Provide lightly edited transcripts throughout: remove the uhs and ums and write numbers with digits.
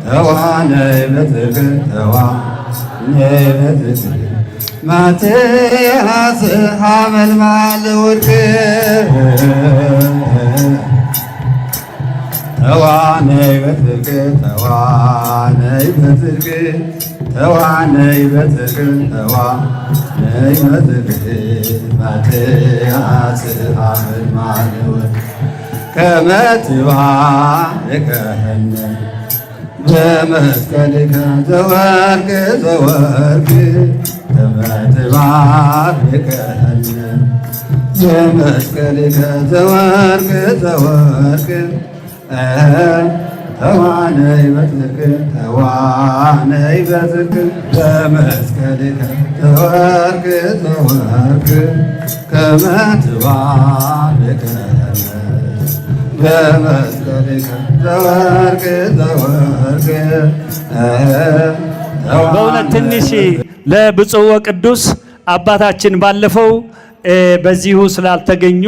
ተዋነይ በጽድቅ ተዋነይ በጽድቅ ማትያስ ሐመልማል ወርቅ ተዋነይ በጽድቅ ተዋነይ በጽድቅ ተዋነይ በጽድቅ ተዋነይ በጽድቅ ማትያስ ሐመልማል ወርቅ ከመ ትባርከነ በመስቀልከ ዘወርቅ ዘወርቅ ከመ ትባርከነ በመስቀልከ ዘወርቅ ዘወርቅ ተዋነይ በጽድቅ ተዋነይ በጽድቅ በመስቀልከ ዘወርቅ ዘወርቅ ከመ ትባርከነ በመስቀልከ ዘወርቅ ዘወርቅ። በእውነት ትንሽ ለብፁዕ ወቅዱስ አባታችን ባለፈው በዚሁ ስላልተገኙ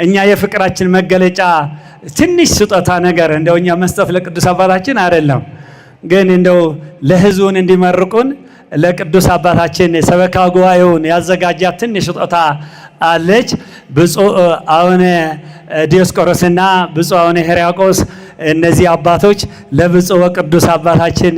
እኛ የፍቅራችን መገለጫ ትንሽ ስጦታ ነገር እንደው እኛ መስጠት ለቅዱስ አባታችን አይደለም፣ ግን እንደው ለሕዝቡን እንዲመርቁን ለቅዱስ አባታችን ሰበካ ጉባኤውን ያዘጋጃት ትንሽ ስጦታ አለች። ብፁዕ አቡነ ዲዮስቆሮስና ብፁዕ አቡነ ሕርያቆስ እነዚህ አባቶች ለብፁዕ ወቅዱስ አባታችን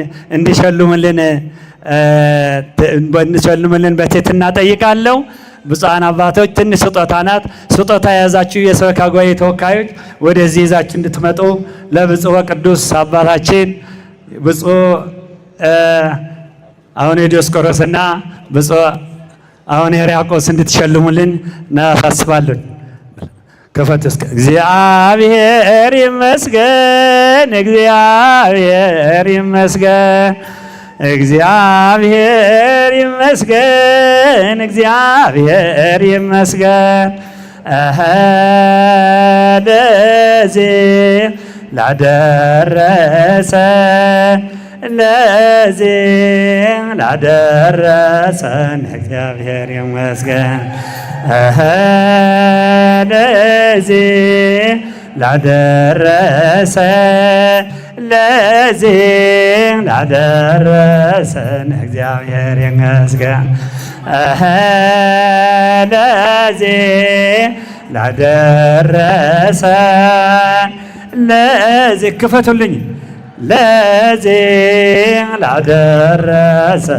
እንዲሸልሙልን በትህትና ጠይቃለሁ። ብፁዓን አባቶች ትንሽ ስጦታ ናት። ስጦታ የያዛችሁ የሰበካ ጉባኤ ተወካዮች ወደዚህ ይዛችሁ እንድትመጡ ለብፁዕ ወቅዱስ አባታችን ብፁዕ አቡነ ዲዮስቆሮስና ብፁዕ አቡነ ሕርያቆስ እንድትሸልሙልን እናሳስባለን። ከፈት እስከ እግዚአብሔር ይመስገን፣ እግዚአብሔር ይመስገን፣ እግዚአብሔር ይመስገን፣ እግዚአብሔር ይመስገን ለዚህ ላደረሰን ለዚህ ላደረሰን እግዚአብሔር ይመስገን ለዚህ ላደረሰን ለዚህ ላደረሰን እግዚአብሔር ይመስገን ለዚህ ላደረሰን ለዚህ ክፈቱልኝ ለዚህ ላደረሰን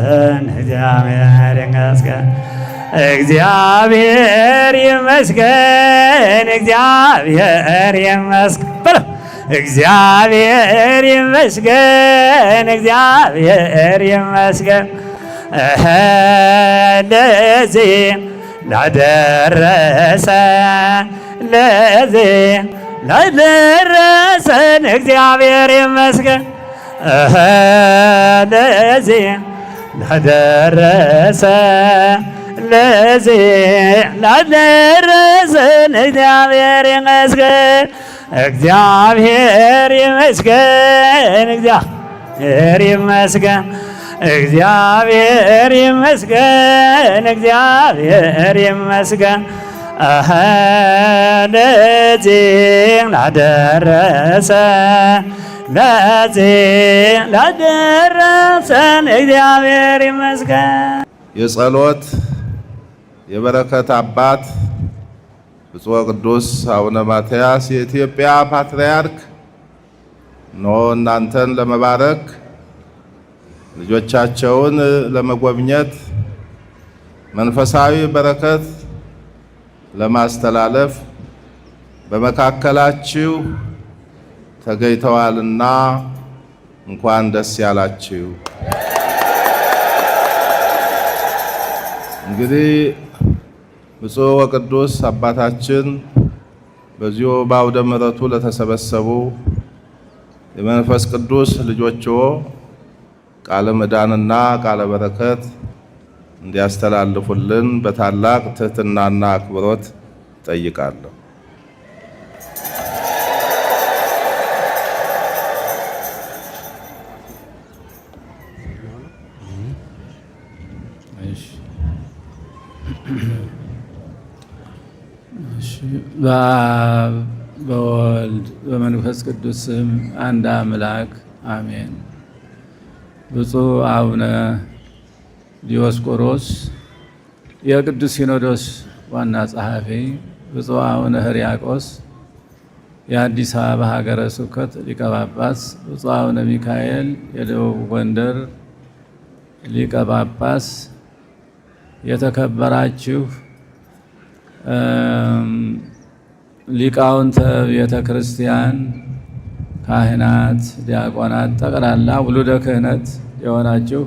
እግዚአብሔር ይመስገን እግዚአብሔር ይመስገን እግዚአብሔር ይመስገን እግዚአብሔር ይመስገን እግዚአብሔር ይመስገን ለዚህ ላደረሰን ለዚህ ላደረሰን እግዚአብሔር ይመስገን ለዚህ ላደረሰን ለዚህ ላደረሰን እግዚአብሔር ይመስገን እግዚአብሔር ይመስገን እግዚአብሔር ይመስገን እግዚአብሔር ይመስገን እግዚአብሔር ይመስገን ለዚህ ላደረሰን ለዚህ ላደረሰን እግዚአብሔር ይመስገን። የጸሎት የበረከት አባት ብፁዕ ቅዱስ አቡነ ማትያስ የኢትዮጵያ ፓትርያርክ ነው። እናንተን ለመባረክ ልጆቻቸውን ለመጎብኘት መንፈሳዊ በረከት ለማስተላለፍ በመካከላችሁ ተገኝተዋልና እንኳን ደስ ያላችሁ። እንግዲህ ብፁዕ ወቅዱስ አባታችን በዚሁ በአውደ ምሕረቱ ለተሰበሰቡ የመንፈስ ቅዱስ ልጆችዎ ቃለ ምዕዳንና ቃለ በረከት እንዲያስተላልፉልን በታላቅ ትህትናና አክብሮት ጠይቃለሁ። በአብ በወልድ በመንፈስ ቅዱስ ስም አንድ አምላክ አሜን። ብፁዕ አቡነ ዲዮስቆሮስ የቅዱስ ሲኖዶስ ዋና ጸሐፊ፣ ብፁዕ አቡነ ሕርያቆስ የአዲስ አበባ ሀገረ ስብከት ሊቀ ጳጳስ፣ ብፁዕ አቡነ ሚካኤል የደቡብ ጎንደር ሊቀ ጳጳስ፣ የተከበራችሁ ሊቃውንተ ቤተ ክርስቲያን፣ ካህናት፣ ዲያቆናት፣ ጠቅላላ ውሉደ ክህነት የሆናችሁ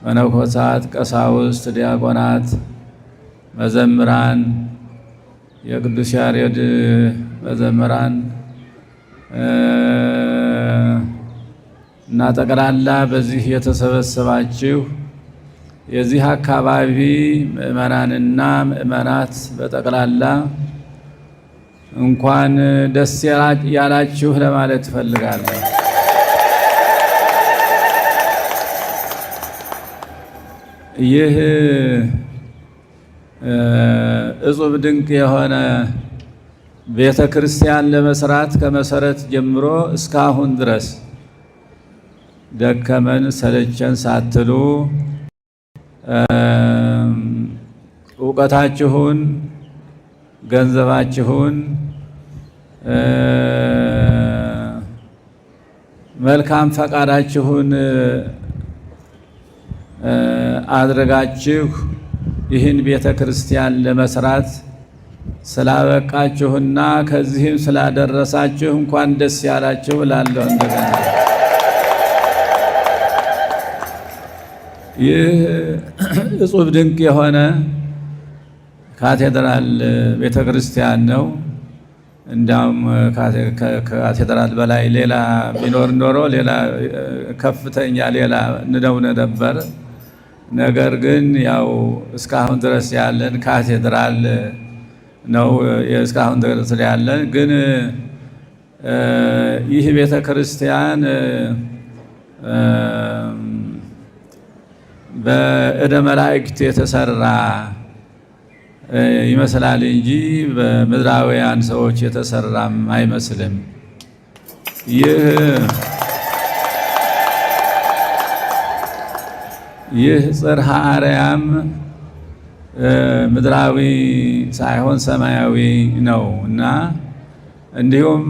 መነኮሳት፣ ቀሳውስት፣ ዲያቆናት፣ መዘምራን፣ የቅዱስ ያሬድ መዘምራን እና ጠቅላላ በዚህ የተሰበሰባችሁ የዚህ አካባቢ ምእመናንና ምእመናት በጠቅላላ እንኳን ደስ ያላችሁ ለማለት እፈልጋለሁ። ይህ እጹብ ድንቅ የሆነ ቤተ ክርስቲያን ለመስራት ከመሰረት ጀምሮ እስካሁን ድረስ ደከመን ሰለቸን ሳትሉ እውቀታችሁን፣ ገንዘባችሁን፣ መልካም ፈቃዳችሁን አድርጋችሁ ይህን ቤተ ክርስቲያን ለመስራት ስላበቃችሁና ከዚህም ስላደረሳችሁ እንኳን ደስ ያላችሁ እላለሁ። እንደገና ይህ እጹብ ድንቅ የሆነ ካቴድራል ቤተ ክርስቲያን ነው። እንዳውም ከካቴድራል በላይ ሌላ ቢኖር ኖሮ ሌላ ከፍተኛ ሌላ እንደሆነ ነበር። ነገር ግን ያው እስካሁን ድረስ ያለን ካቴድራል ነው። እስካሁን ድረስ ያለን ግን ይህ ቤተ ክርስቲያን በእደ መላእክት የተሰራ ይመስላል እንጂ በምድራውያን ሰዎች የተሰራም አይመስልም። ይህ ጽርሐ አርያም ምድራዊ ሳይሆን ሰማያዊ ነው እና እንዲሁም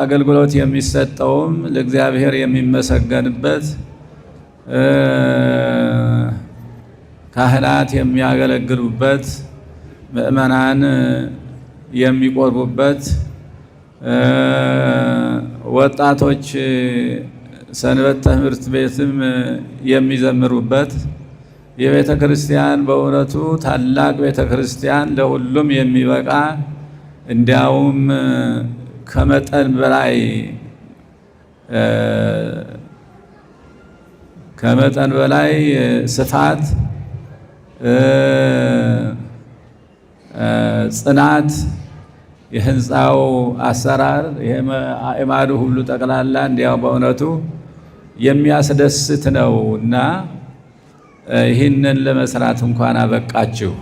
አገልግሎት የሚሰጠውም ለእግዚአብሔር የሚመሰገንበት ካህናት የሚያገለግሉበት፣ ምእመናን የሚቆርቡበት፣ ወጣቶች ሰንበት ትምህርት ቤትም የሚዘምሩበት የቤተ ክርስቲያን በእውነቱ ታላቅ ቤተ ክርስቲያን ለሁሉም የሚበቃ እንዲያውም ከመጠን በላይ ስፋት፣ ጽናት፣ የህንፃው አሰራር የማዱ ሁሉ ጠቅላላ እንዲያው በእውነቱ የሚያስደስት ነው እና ይህንን ለመስራት እንኳን አበቃችሁ።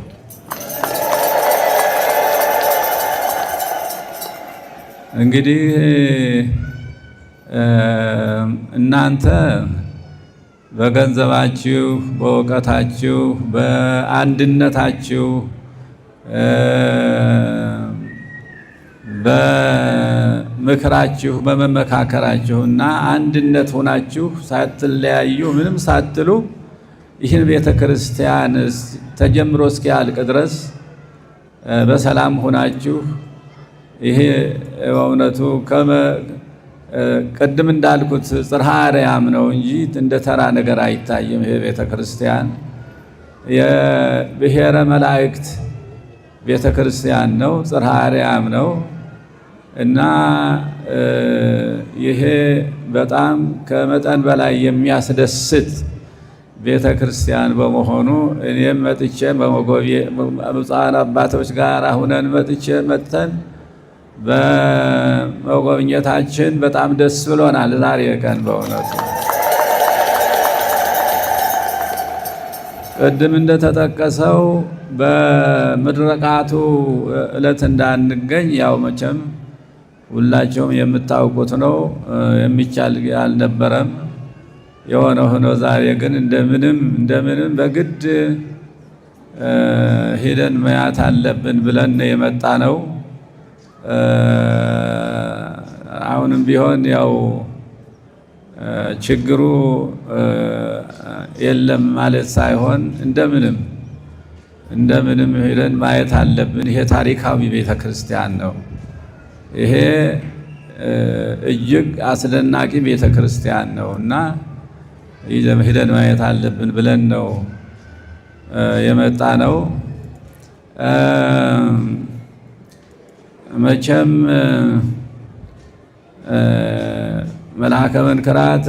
እንግዲህ እናንተ በገንዘባችሁ፣ በእውቀታችሁ፣ በአንድነታችሁ፣ በምክራችሁ፣ በመመካከራችሁና አንድነት ሆናችሁ ሳትለያዩ ምንም ሳትሉ ይህን ቤተ ክርስቲያን ተጀምሮ እስኪያልቅ ድረስ በሰላም ሆናችሁ ይሄ በእውነቱ ቅድም እንዳልኩት ጽርሐ አርያም ነው እንጂ እንደ ተራ ነገር አይታይም። ይሄ ቤተ ክርስቲያን የብሔረ መላእክት ቤተ ክርስቲያን ነው፣ ጽርሐ አርያም ነው እና ይሄ በጣም ከመጠን በላይ የሚያስደስት ቤተ ክርስቲያን በመሆኑ እኔም መጥቼ በብፁዓን አባቶች ጋር ሁነን መጥተን በመጎብኘታችን በጣም ደስ ብሎናል። ዛሬ ቀን በእውነቱ ቅድም እንደተጠቀሰው በምድረቃቱ ዕለት እንዳንገኝ ያው መቼም ሁላቸውም የምታውቁት ነው፣ የሚቻል አልነበረም። የሆነ ሆኖ ዛሬ ግን እንደምንም በግድ ሄደን ማየት አለብን ብለን የመጣ ነው። አሁንም ቢሆን ያው ችግሩ የለም ማለት ሳይሆን እንደምንም ሄደን ማየት አለብን። ይሄ ታሪካዊ ቤተክርስቲያን ነው። ይሄ እጅግ አስደናቂ ቤተክርስቲያን ነው እና ሄደን ማየት አለብን ብለን ነው የመጣ ነው። መቼም መልአከ መንክራት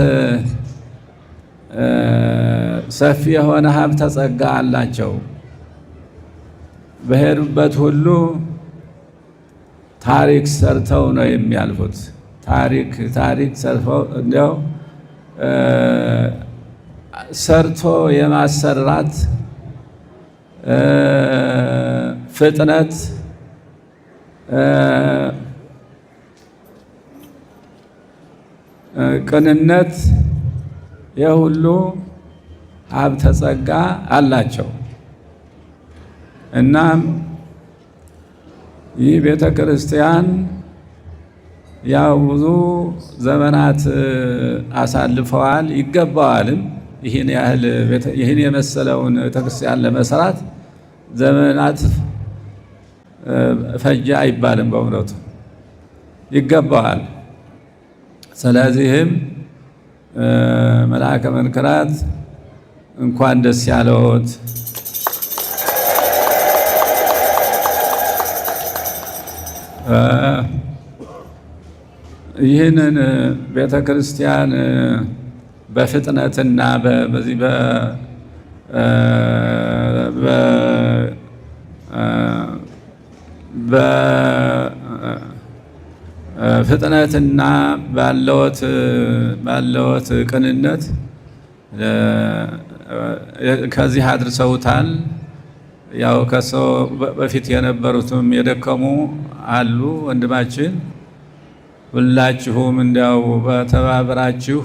ሰፊ የሆነ ሀብተ ጸጋ አላቸው። በሄዱበት ሁሉ ታሪክ ሰርተው ነው የሚያልፉት። ታሪክ ሰርተው እንዲያው ሰርቶ የማሰራት ፍጥነት ቅንነት የሁሉ ሀብተ ጸጋ አላቸው። እናም ይህ ቤተ ክርስቲያን ያው ብዙ ዘመናት አሳልፈዋል፣ ይገባዋልም። ይህን የመሰለውን ቤተክርስቲያን ለመስራት ዘመናት ፈጀ አይባልም፣ በእውነቱ ይገባዋል። ስለዚህም መልአከ መንክራት እንኳን ደስ ያለዎት። ይህንን ቤተ ክርስቲያን በፍጥነትና በዚህ በፍጥነትና ባለዎት ቅንነት ከዚህ አድርሰውታል። ያው ከሰው በፊት የነበሩትም የደከሙ አሉ። ወንድማችን ሁላችሁም እንዲያው በተባበራችሁ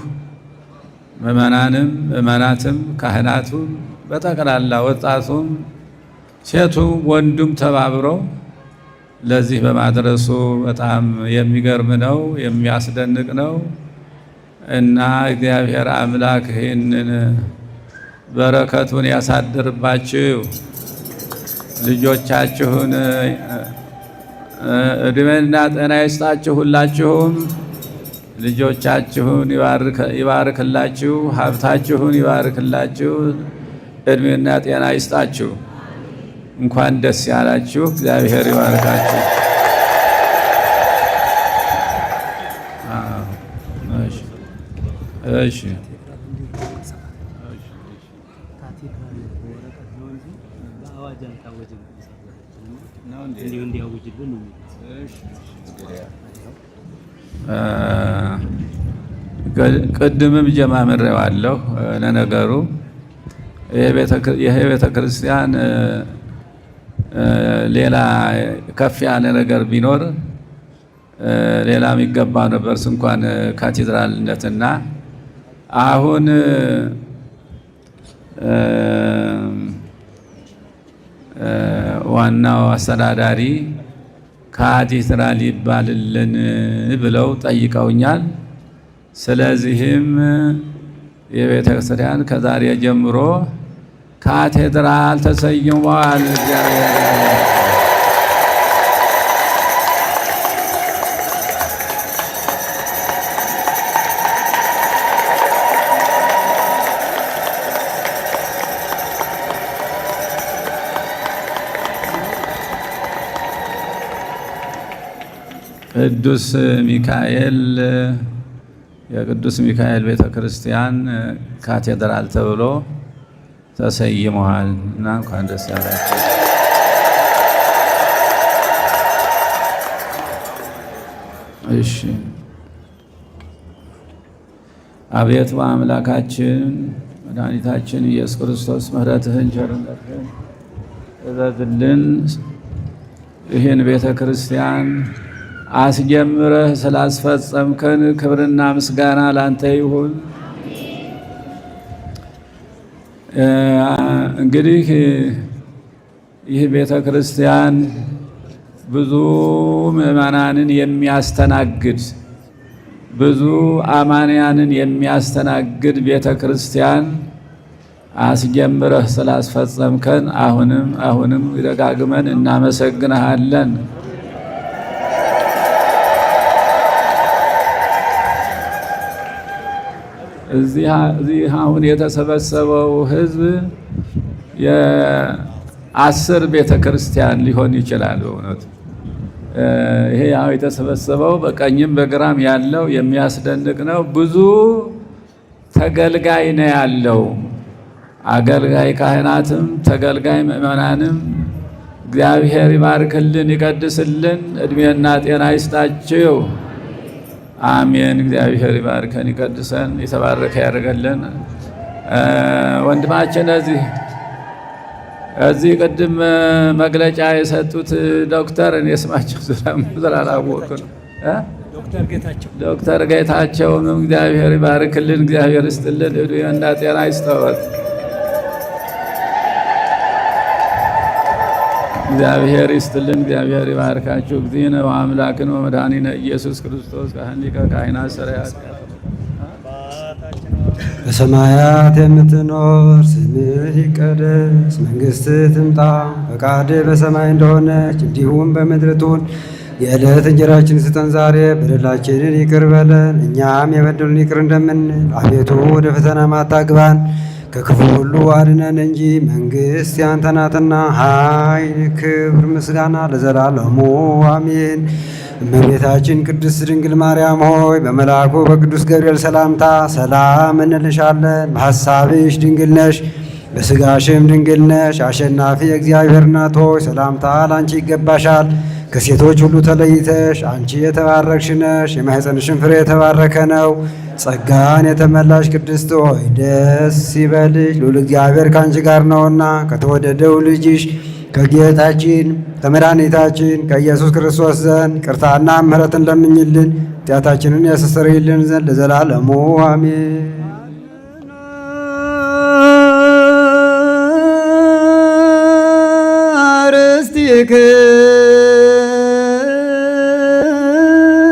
ምዕመናትም ካህናቱም በጠቅላላ ወጣቱም ሴቱም ወንዱም ተባብረው ለዚህ በማድረሱ በጣም የሚገርም ነው፣ የሚያስደንቅ ነው እና እግዚአብሔር አምላክ ይህንን በረከቱን ያሳድርባችሁ። ልጆቻችሁን እድሜና ጤና ይስጣችሁ። ሁላችሁም ልጆቻችሁን ይባርክላችሁ፣ ሀብታችሁን ይባርክላችሁ፣ እድሜና ጤና ይስጣችሁ። እንኳን ደስ ያላችሁ። እግዚአብሔር ይባርካችሁ። እሺ ቅድምም ጀማምሬዋለሁ። ለነገሩ ይሄ ቤተ ክርስቲያን ሌላ ከፍ ያለ ነገር ቢኖር ሌላ የሚገባ ነበር እንኳን ካቴድራልነትና አሁን ዋናው አስተዳዳሪ ካቴድራል ይባልልን ብለው ጠይቀውኛል። ስለዚህም የቤተ ክርስቲያን ከዛሬ ጀምሮ ካቴድራል ተሰይሟል። ቅዱስ ሚካኤል የቅዱስ ሚካኤል ቤተ ክርስቲያን ካቴድራል ተብሎ ተሰይመዋል እና እንኳን ደስ ያላችሁ። እሺ አቤቱ አምላካችን መድኃኒታችን ኢየሱስ ክርስቶስ ምሕረትህን ቸርነትህን እዘዝልን። ይህን ቤተ ክርስቲያን አስጀምረህ ስላስፈጸምከን ክብርና ምስጋና ላንተ ይሁን። እንግዲህ ይህ ቤተ ክርስቲያን ብዙ ምዕመናንን የሚያስተናግድ ብዙ አማንያንን የሚያስተናግድ ቤተ ክርስቲያን አስጀምረህ ስላስፈጸምከን አሁንም ደጋግመን እናመሰግንሃለን። እዚህ አሁን የተሰበሰበው ሕዝብ የ10 ቤተ ክርስቲያን ሊሆን ይችላል። በእውነቱ ይሄ ያው የተሰበሰበው በቀኝም በግራም ያለው የሚያስደንቅ ነው። ብዙ ተገልጋይ ነው ያለው። አገልጋይ ካህናትም ተገልጋይ ምእመናንም እግዚአብሔር ይባርክልን፣ ይቀድስልን፣ እድሜና ጤና ይስጣችሁ። አሜን። እግዚአብሔር ይባርከን፣ ይቀድሰን፣ የተባረከ ያደርገልን። ወንድማችን እዚህ ቅድም መግለጫ የሰጡት ዶክተር እኔ ስማቸው ስላላወቅሁ ነው። ዶክተር ጌታቸውንም እግዚአብሔር ይባርክልን፣ እግዚአብሔር ይስጥልን፣ እድሜና ጤና ይስጠዎት። እግዚአብሔር ይስጥልን፣ እግዚአብሔር ይባርካችሁ። እግዚእነ ወአምላክነ ወመድኃኒነ ኢየሱስ ክርስቶስ ካህን ሊቀ ካህናት ሠራያት በሰማያት የምትኖር ስምህ ይቀደስ፣ መንግሥትህ ትምጣ፣ ፈቃድህ በሰማይ እንደሆነች እንዲሁም በምድር ትሁን። የዕለት እንጀራችንን ስጠን ዛሬ፣ በደላችንን ይቅር በለን እኛም የበደሉንን ይቅር እንደምንል፣ አቤቱ ወደ ፈተና አታግባን ከክፉ ሁሉ አድነን እንጂ መንግሥት ያንተ ናትና፣ ኃይል፣ ክብር፣ ምስጋና ለዘላለሙ አሜን። እመቤታችን ቅድስት ድንግል ማርያም ሆይ በመልአኩ በቅዱስ ገብርኤል ሰላምታ ሰላም እንልሻለን። በሐሳብሽ ድንግል ነሽ፣ በሥጋሽም ድንግል ነሽ። አሸናፊ የእግዚአብሔር እናት ሆይ ሰላምታ ላንቺ ይገባሻል። ከሴቶች ሁሉ ተለይተሽ አንቺ የተባረክሽ ነሽ፣ የማኅፀንሽን ፍሬ የተባረከ ነው። ጸጋን የተመላሽ ቅድስት ሆይ ደስ ይበልሽ፣ ልዑል እግዚአብሔር ከአንቺ ጋር ነውና ከተወደደው ልጅሽ ከጌታችን ከመድኃኒታችን ከኢየሱስ ክርስቶስ ዘንድ ቅርታና ምሕረትን ለምኝልን ኃጢአታችንን ያስተሰርይልን ዘንድ ለዘላለሙ አሜን።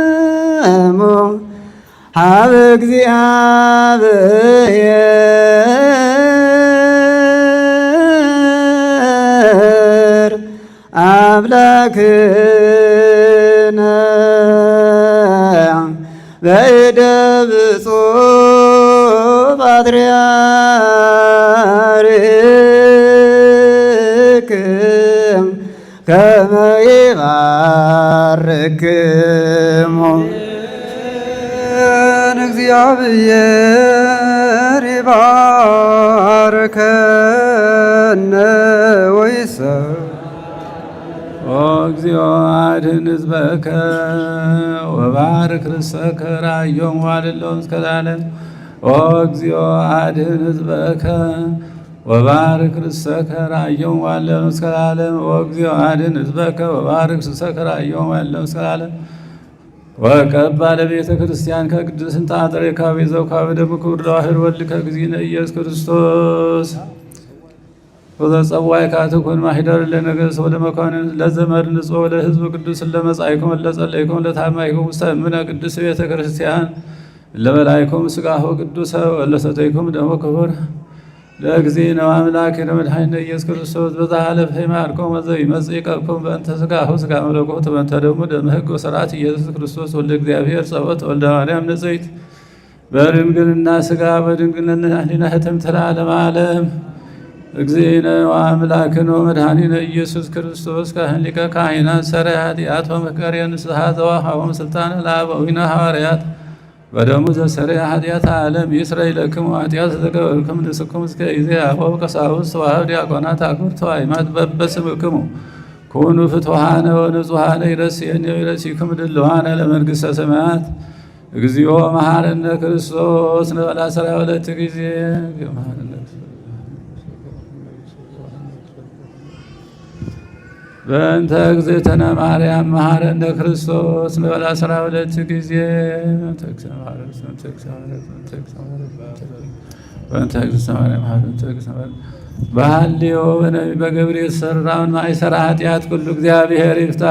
አርስትክሙ ሀበ እግዚአብሔር አምላክነ በእደ ብፁዕ ፓትርያርክ ከመ ይባርክሙ እግዚአብሔር ይባርከነ ወይሰብ እግዚኦ አድኅን ሕዝበከ ወባርክ ርእሰከ ራእዮሙ ዋልለውም እስከ ለዓለም። እግዚኦ አድኅን ሕዝበከ ወባርክ ርእሰከ ራእዮሙ ዋልለውም እስከ ለዓለም። እግዚኦ አድኅን ሕዝበከ ወባርክ ርእሰከ ራእዮሙ ዋልለውም እስከ ለዓለም። ወቀባ ለቤተ ክርስቲያን ከቅድስት ጣጥሬ ካቤዘው ካበደሙ ክቡር ለዋህድ ወልድከ እግዚእነ ኢየሱስ ክርስቶስ ወዘጸዋይ ካትኩን ማሂደር ለነገሥ ወለመኳንንት ለዘመድ ንጹሕ ለሕዝብ ቅዱስ ለመጻእይኩም ለጸለይኩም ለታማይኩም ውስተ እምነ ቅዱስ ቤተ ክርስቲያን ለበላይኩም ሥጋሁ ቅዱሰ ወለሰተይኩም ደሞ ክቡር ለእግዚእነ ወአምላክነ መድኃኒነ ኢየሱስ ክርስቶስ በዛሃለፈ ይማርኮም ወዘይመጽእ ይቀብኩም በእንተ ሥጋሁ ሥጋ መለኮት በእንተ ደሙ ደመ ሕግ ወሥርዓት ኢየሱስ ክርስቶስ ወልደ እግዚአብሔር ጸወት ወልደ ማርያም ንጽሕት በድንግልና ሥጋ በድንግልና ሕሊና ህትምት ለዓለመ ዓለም። እግዚእነ ወአምላክነ ወመድኃኒነ ኢየሱስ ክርስቶስ ካህን ሊቀ ካህናት ሠራይ ኃጢአት ወመከርየ ንስሐ ዘወሀቦሙ ሥልጣነ ለአበዊነ ሐዋርያት በደሙ ዘሰረየ ኃጢአተ ዓለም ይስረይ ለክሙ ኃጢአት ዘገበርክሙ ንስክሙ እስከ ኢዜአሁ ቀሳውስት ወአበው ዲያቆናት አክብርቱ አእማት በበስምክሙ ኩኑ ፍቱሐነ ወንጹሐነ ይረስየኒ ወይረሲክሙ ድልዋነ ለመንግሥተ ሰማያት። እግዚኦ መሐረነ ክርስቶስ ንበላ ሠራይ ወለት ጊዜ በእንተ እግዝእትነ ማርያም መሐረነ ክርስቶስ ንበላ ሠራይ ወለት ጊዜ በሐልዮ በነቢብ በገብርኤል የተሰራውን ማይሰራ ኃጢአት ሁሉ እግዚአብሔር ይፍታ።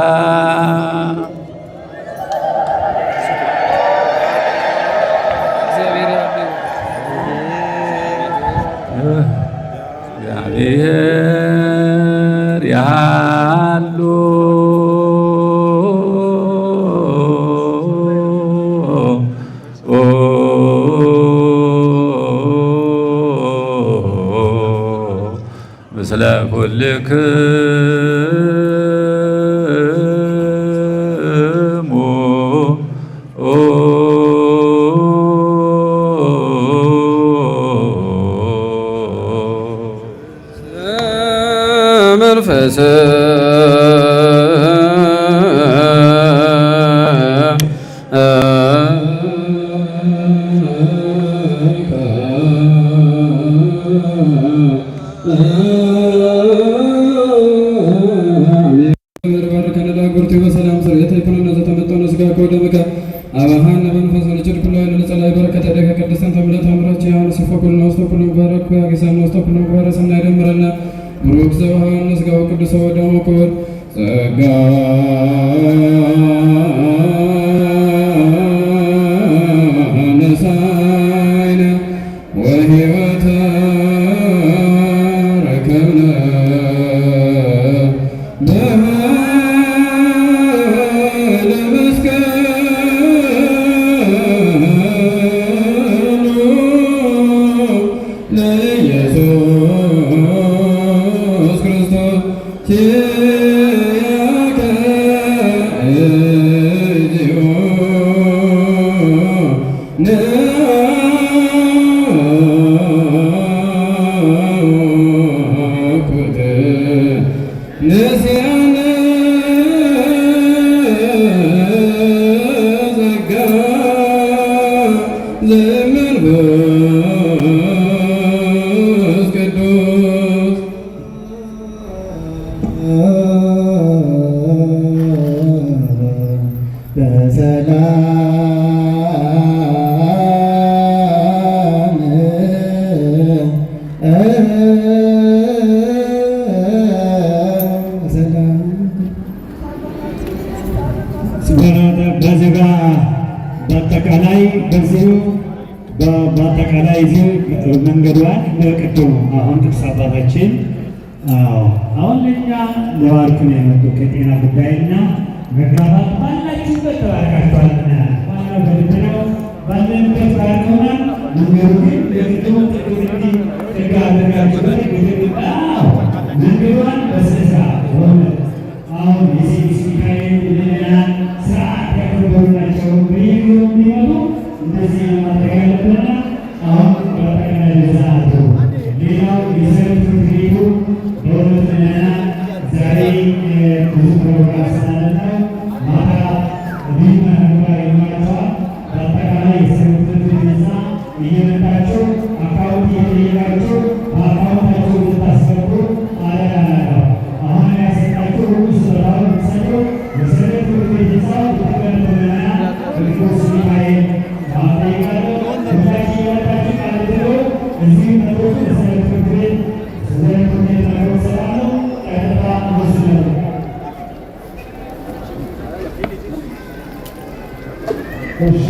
እግዚአብሔር ያሉ ምስለ ኩልክሙ መንፈስ በአጠቃላይ በዚሁ በአጠቃላይ እዚሁ መንገዷን ለቅድሙ አሁን ቅዱስ አባታችን አሁን ለእኛ ለባርኩን የመጡ ከጤና ጉዳይና መግባባት ባላችሁበት ተባርካችኋልና ዋናው በልብነው ባለንበት ባርከውናል። መንገዱ ግን ለቅድሙ ጥቅምቲ ጥጋ አድርጋችሁበት ግድግዳ መንገዷን በስሳ ሆነ አሁን የሴስ ሚካኤል ልልናን ስርዓት ያከበሩ ናቸው። በየጊዜው የሚመጡ እንደዚህ ማድረግ ያለብንና አሁን በጠቅላይ ለዛቱ ሌላው የሰንበት ትምህርት ቤቱ በእውነት ምዕመናን ዛሬ ብዙ ፕሮግራም ስላለነው ማታ ልዩ መግባር ይኖራቸዋል። በአጠቃላይ የሰንበት ትምህርት ቤት ህንፃ እየመጣችሁ አካውንት እየጠየቃችሁ በአካውንታችሁ ልታስገቡ አደራ ናለው። አሁን ያሰጣችሁ ሁሉ ስራውን ምሳሌው የሰንበት ትምህርት ቤት ህንፃ የተቀበሉ ምዕመናን ቅዱስ ሚካኤል ማጠይቃለሁ። ሁላችሁ የመጣችሁ ቃል ብሎ እዚህ መጥቶ የሰንበት ትምህርት ቤት ሰንበት ትምህርት ቤት ነገር ስላለው ቀጥታ ወስነው እሺ